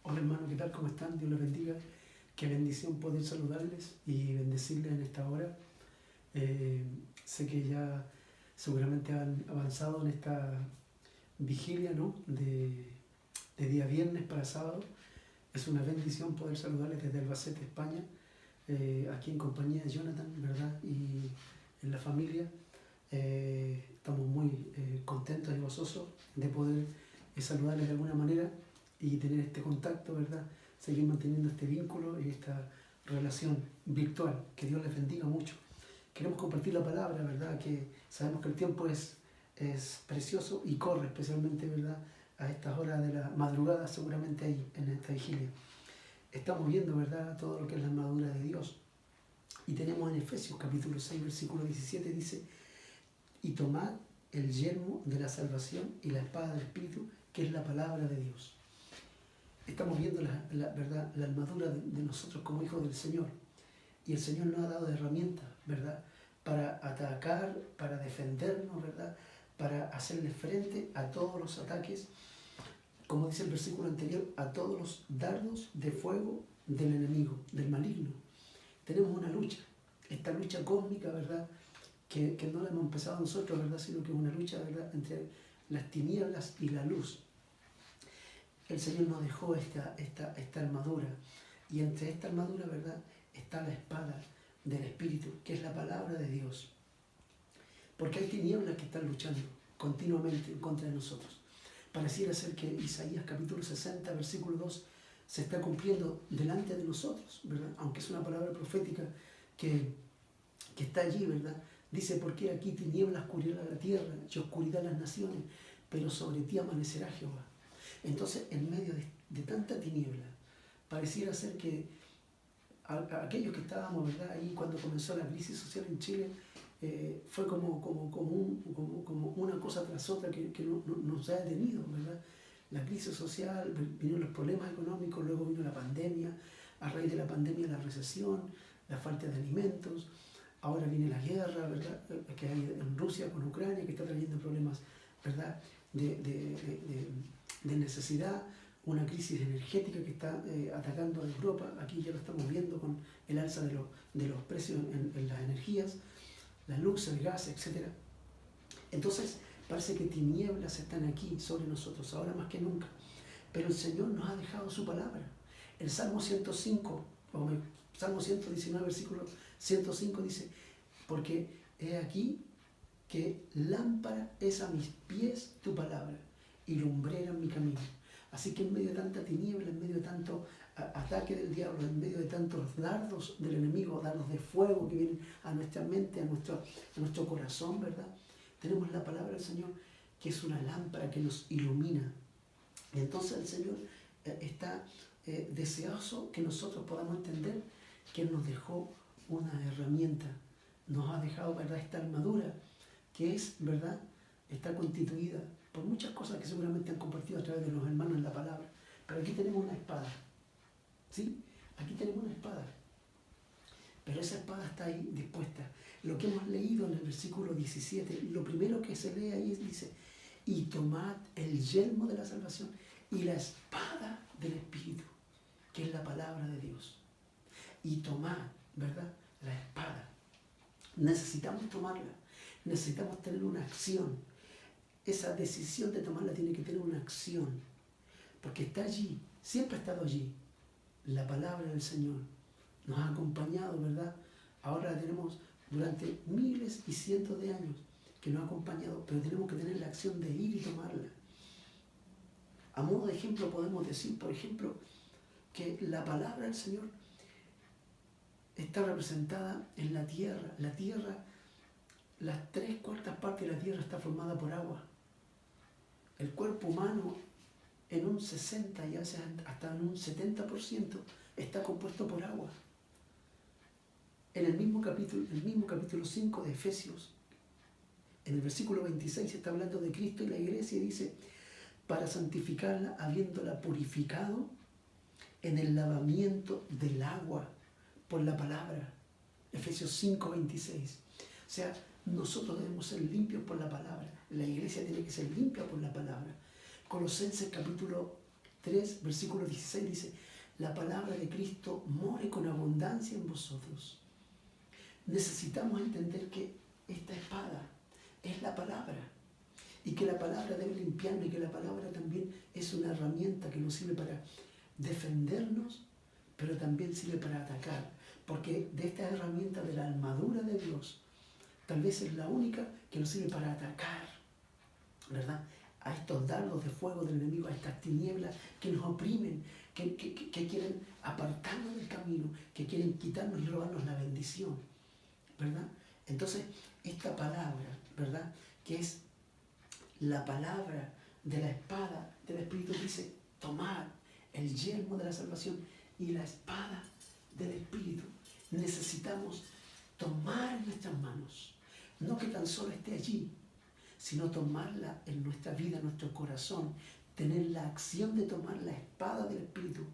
Hola hermano, ¿qué tal? ¿Cómo están? Dios les bendiga. Qué bendición poder saludarles y bendecirles en esta hora. Sé que ya seguramente han avanzado en esta vigilia, ¿no? de día viernes para sábado. Es una bendición poder saludarles desde Albacete, España, aquí en compañía de Jonathan, ¿verdad? Y en la familia. Estamos muy contentos y gozosos de poder saludarles de alguna manera y tener este contacto, ¿verdad? Seguir manteniendo este vínculo y esta relación virtual. Que Dios les bendiga mucho. Queremos compartir la palabra, ¿verdad? Que sabemos que el tiempo es precioso y corre, especialmente, ¿verdad? A estas horas de la madrugada, seguramente ahí en esta vigilia. Estamos viendo, ¿verdad? Todo lo que es la armadura de Dios. Y tenemos en Efesios capítulo 6, versículo 17, dice: y tomad el yelmo de la salvación y la espada del Espíritu, que es la palabra de Dios. Estamos viendo ¿verdad? La armadura de nosotros como hijos del Señor. Y el Señor nos ha dado herramientas, ¿verdad? Para atacar, para defendernos, ¿verdad? Para hacerle frente a todos los ataques, como dice el versículo anterior, a todos los dardos de fuego del enemigo, del maligno. Tenemos una lucha, esta lucha cósmica, ¿verdad? Que no la hemos empezado nosotros, ¿verdad? Sino que es una lucha, ¿verdad? Entre las tinieblas y la luz. El Señor nos dejó esta armadura, y entre esta armadura, ¿verdad?, está la espada del Espíritu, que es la palabra de Dios. Porque hay tinieblas que están luchando continuamente en contra de nosotros. Pareciera ser que Isaías capítulo 60, versículo 2, se está cumpliendo delante de nosotros, ¿verdad? Aunque es una palabra profética que está allí, ¿verdad? Dice: porque aquí tinieblas cubrirá la tierra y oscuridad las naciones, pero sobre ti amanecerá Jehová. Entonces, en medio de tanta tiniebla, pareciera ser que aquellos que estábamos, ¿verdad?, ahí cuando comenzó la crisis social en Chile, fue como una cosa tras otra que nos ha detenido, ¿verdad? La crisis social, vinieron los problemas económicos, luego vino la pandemia, a raíz de la pandemia la recesión, la falta de alimentos. Ahora viene la guerra, ¿verdad?, que hay en Rusia con Ucrania, que está trayendo problemas, ¿verdad?, de necesidad, una crisis energética que está atacando a Europa. Aquí ya lo estamos viendo con el alza de los precios en las energías, la luz, el gas, etc. Entonces, parece que tinieblas están aquí sobre nosotros, ahora más que nunca. Pero el Señor nos ha dejado su palabra. El Salmo 105, o Salmo 119, versículo 105 dice: porque he aquí que lámpara es a mis pies tu palabra y lumbrera en mi camino. Así que en medio de tanta tiniebla, en medio de tanto ataque del diablo, en medio de tantos dardos del enemigo, dardos de fuego que vienen a nuestra mente, a nuestro corazón, ¿verdad?, tenemos la palabra del Señor, que es una lámpara que nos ilumina. Y entonces el Señor está deseoso que nosotros podamos entender que Él nos dejó una herramienta, nos ha dejado, ¿verdad?, esta armadura, que es, ¿verdad?, está constituida por muchas cosas que seguramente han compartido a través de los hermanos en la palabra. Pero aquí tenemos una espada, ¿sí? Aquí tenemos una espada. Pero esa espada está ahí dispuesta. Lo que hemos leído en el versículo 17, lo primero que se lee ahí dice: y tomad el yelmo de la salvación y la espada del Espíritu, que es la palabra de Dios. Y tomad, ¿verdad?, la espada. Necesitamos tomarla. Necesitamos tener una acción. Esa decisión de tomarla tiene que tener una acción. Porque está allí, siempre ha estado allí. La palabra del Señor nos ha acompañado, ¿verdad? Ahora la tenemos durante miles y cientos de años que nos ha acompañado, pero tenemos que tener la acción de ir y tomarla. A modo de ejemplo podemos decir, por ejemplo, que la palabra del Señor está representada en la tierra. La tierra, las 3/4 partes de la tierra está formada por agua. El cuerpo humano en un 60 y hasta en un 70% está compuesto por agua. En el mismo capítulo 5 de Efesios, en el versículo 26 está hablando de Cristo y la iglesia, y dice: para santificarla, habiéndola purificado en el lavamiento del agua por la palabra. Efesios 5, 26. O sea, nosotros debemos ser limpios por la palabra. La iglesia tiene que ser limpia por la palabra. Colosenses capítulo 3, versículo 16 dice, la palabra de Cristo more con abundancia en vosotros. Necesitamos entender que esta espada es la palabra y que la palabra debe limpiarnos y que la palabra también es una herramienta que nos sirve para defendernos, pero también sirve para atacar, porque de esta herramienta de la armadura de Dios, tal vez es la única que nos sirve para atacar, ¿verdad?, a estos dardos de fuego del enemigo, a estas tinieblas que nos oprimen, que quieren apartarnos del camino, que quieren quitarnos y robarnos la bendición, ¿verdad? Entonces, esta palabra, ¿verdad?, que es la palabra de la espada del Espíritu, dice, tomad el yelmo de la salvación y la espada del Espíritu. Necesitamos tomar en nuestras manos, no que tan solo esté allí, sino tomarla en nuestra vida, en nuestro corazón, tener la acción de tomar la espada del Espíritu.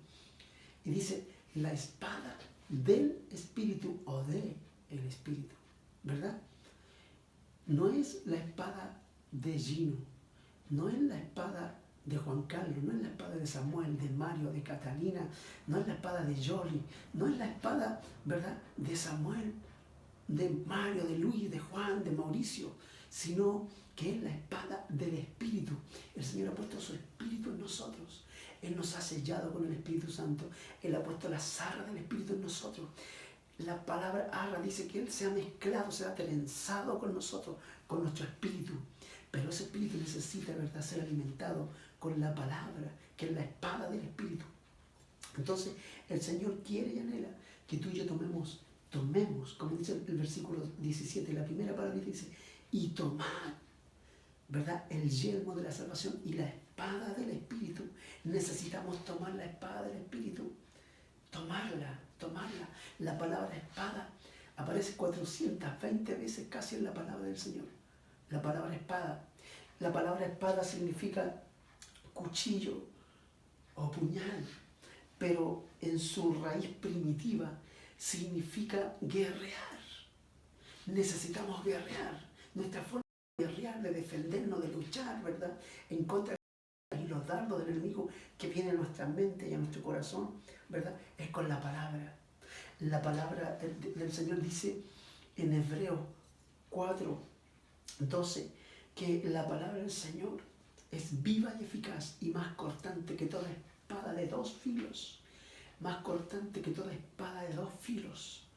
Y dice, la espada del Espíritu o de el Espíritu, ¿verdad? No es la espada de Gino, no es la espada de Juan Carlos, no es la espada de Samuel, de Mario, de Catalina, no es la espada de Jolie, no es la espada, ¿verdad?, de Samuel, de Mario, de Luis, de Juan, de Mauricio, sino que es la espada del Espíritu. El Señor ha puesto su Espíritu en nosotros. Él nos ha sellado con el Espíritu Santo. Él ha puesto las arras del Espíritu en nosotros. La palabra arra dice que Él se ha mezclado, se ha trenzado con nosotros, con nuestro espíritu. Pero ese espíritu necesita, ¿verdad?, ser alimentado con la palabra, que es la espada del Espíritu. Entonces, el Señor quiere y anhela que tú y yo tomemos, como dice el versículo 17, la primera palabra dice, y tomad, ¿verdad?, el yelmo de la salvación y la espada del Espíritu. Necesitamos tomar la espada del Espíritu, tomarla. La palabra espada aparece 420 veces casi en la palabra del Señor. La palabra espada. La palabra espada significa cuchillo o puñal, pero en su raíz primitiva significa guerrear. Necesitamos guerrear. Nuestra forma de guerrear, de defendernos, de luchar, ¿verdad?, en contra de los dardos del enemigo que viene a nuestra mente y a nuestro corazón, ¿verdad?, es con la palabra. La palabra del Señor dice en Hebreos 4:12 que la palabra del Señor es viva y eficaz y más cortante que toda espada de dos filos. Más cortante que toda espada de dos filos.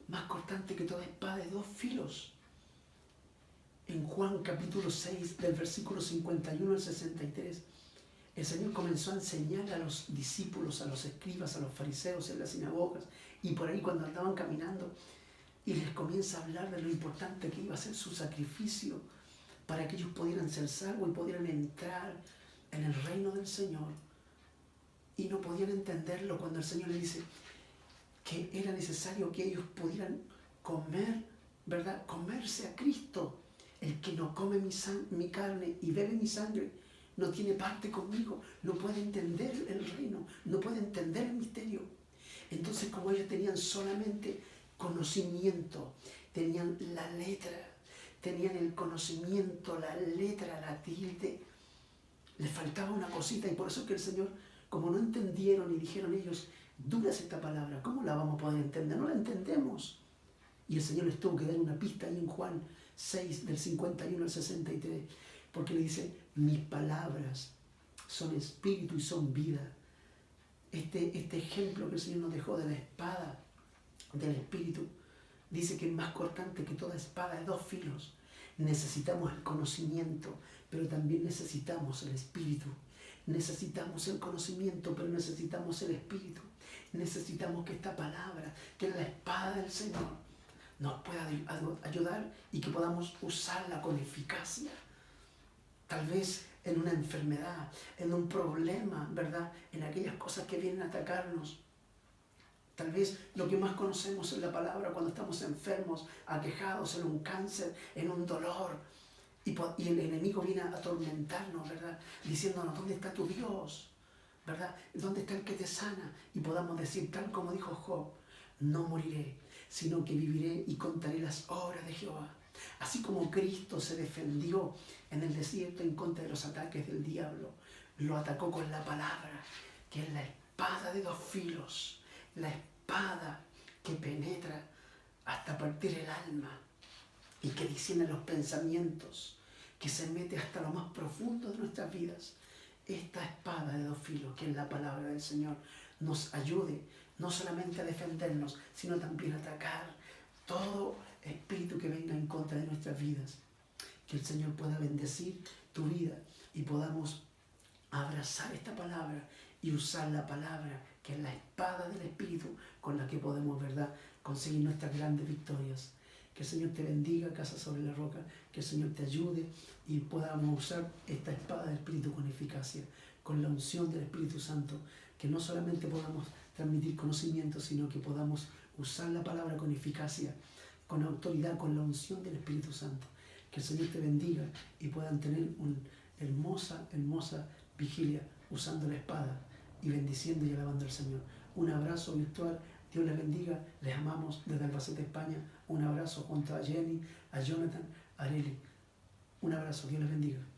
Más cortante que toda espada de dos filos. En Juan capítulo 6, del versículo 51 al 63, el Señor comenzó a enseñar a los discípulos, a los escribas, a los fariseos en las sinagogas y por ahí cuando andaban caminando, y les comienza a hablar de lo importante que iba a ser su sacrificio para que ellos pudieran ser salvos y pudieran entrar en el reino del Señor. Y no podían entenderlo cuando el Señor les dice que era necesario que ellos pudieran comer, ¿verdad?, comerse a Cristo. El que no come mi carne y bebe mi sangre no tiene parte conmigo, no puede entender el reino, no puede entender el misterio. Entonces, como ellos tenían solamente conocimiento, tenían la letra, tenían el conocimiento, la letra, la tilde, les faltaba una cosita, y por eso es que el Señor, como no entendieron y dijeron ellos, dura es esta palabra, ¿cómo la vamos a poder entender? No la entendemos. Y el Señor les tuvo que dar una pista ahí en Juan 6, del 51 al 63, porque le dice, mis palabras son espíritu y son vida. Este ejemplo que el Señor nos dejó de la espada del Espíritu, dice que es más cortante que toda espada de dos filos. Necesitamos el conocimiento, pero también necesitamos el Espíritu. Necesitamos el conocimiento, pero necesitamos el Espíritu. Necesitamos que esta palabra, que es la espada del Señor, nos pueda ayudar y que podamos usarla con eficacia. Tal vez en una enfermedad, en un problema, ¿verdad?, en aquellas cosas que vienen a atacarnos. Tal vez lo que más conocemos es la palabra cuando estamos enfermos, aquejados en un cáncer, en un dolor. Y el enemigo viene a atormentarnos, ¿verdad?, diciéndonos, ¿dónde está tu Dios? ¿Verdad? ¿Dónde está el que te sana? Y podamos decir, tal como dijo Job, no moriré, sino que viviré y contaré las obras de Jehová. Así como Cristo se defendió en el desierto en contra de los ataques del diablo, lo atacó con la palabra, que es la espada de dos filos, la espada que penetra hasta partir el alma y que discierne los pensamientos, que se mete hasta lo más profundo de nuestras vidas. Esta espada de dos filos, que es la palabra del Señor, nos ayude no solamente a defendernos, sino también a atacar todo espíritu que venga en contra de nuestras vidas. Que el Señor pueda bendecir tu vida y podamos abrazar esta palabra y usar la palabra, que es la espada del Espíritu, con la que podemos, ¿verdad?, conseguir nuestras grandes victorias. Que el Señor te bendiga, Casa sobre la Roca, que el Señor te ayude y podamos usar esta espada del Espíritu con eficacia, con la unción del Espíritu Santo, que no solamente podamos transmitir conocimiento, sino que podamos usar la palabra con eficacia, con autoridad, con la unción del Espíritu Santo. Que el Señor te bendiga y puedan tener una hermosa vigilia usando la espada y bendiciendo y alabando al Señor. Un abrazo virtual. Dios les bendiga. Les amamos desde Albacete, España. Un abrazo junto a Jenny, a Jonathan, a Arely. Un abrazo. Dios les bendiga.